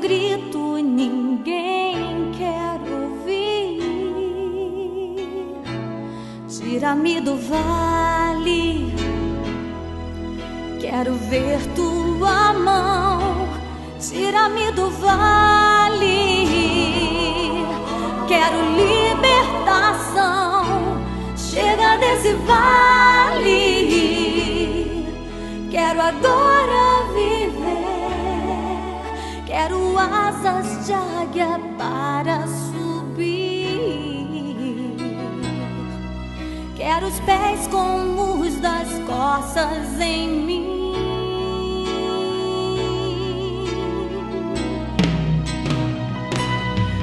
grito ninguém quer ouvir. Tira-me do vale, quero ver tua mão. Tira-me do vale, quero libertação. Chega desse vale, quero agora viver. Quero asas de águia para subir. Quero os pés como os das corças em mim.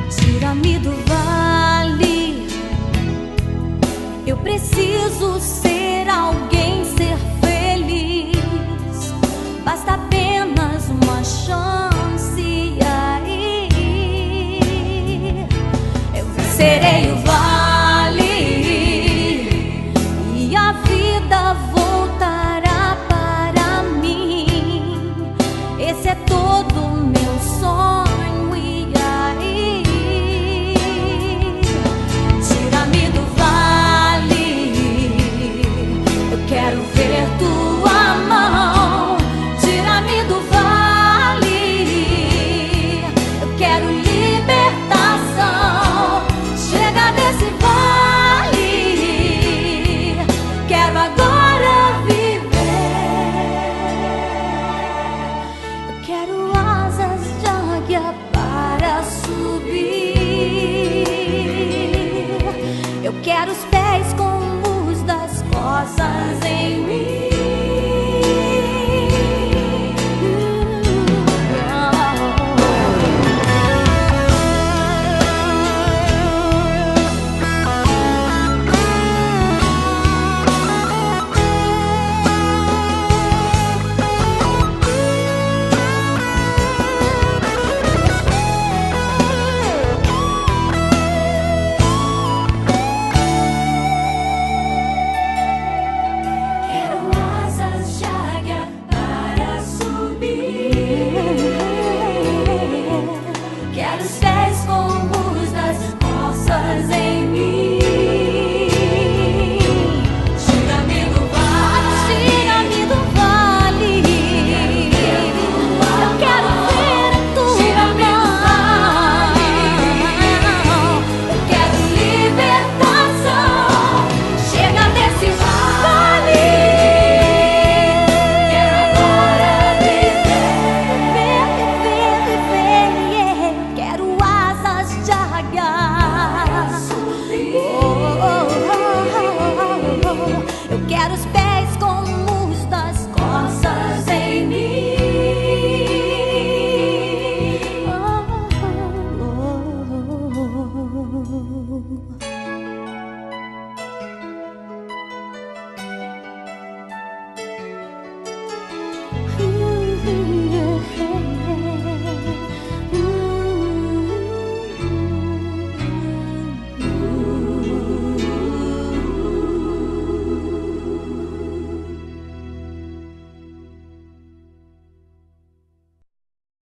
Tira-me do vale, eu preciso ser alguém, ser feliz. Basta apenas uma chance e aí eu vencerei o vale e a vida voltará para mim. Esse é todo o meu sonho. Quero ver tua mão. Tira-me do vale, eu quero libertação. Chega desse vale, quero agora viver. Eu quero asas de águia para subir. Eu quero os pés como os das costas em mim.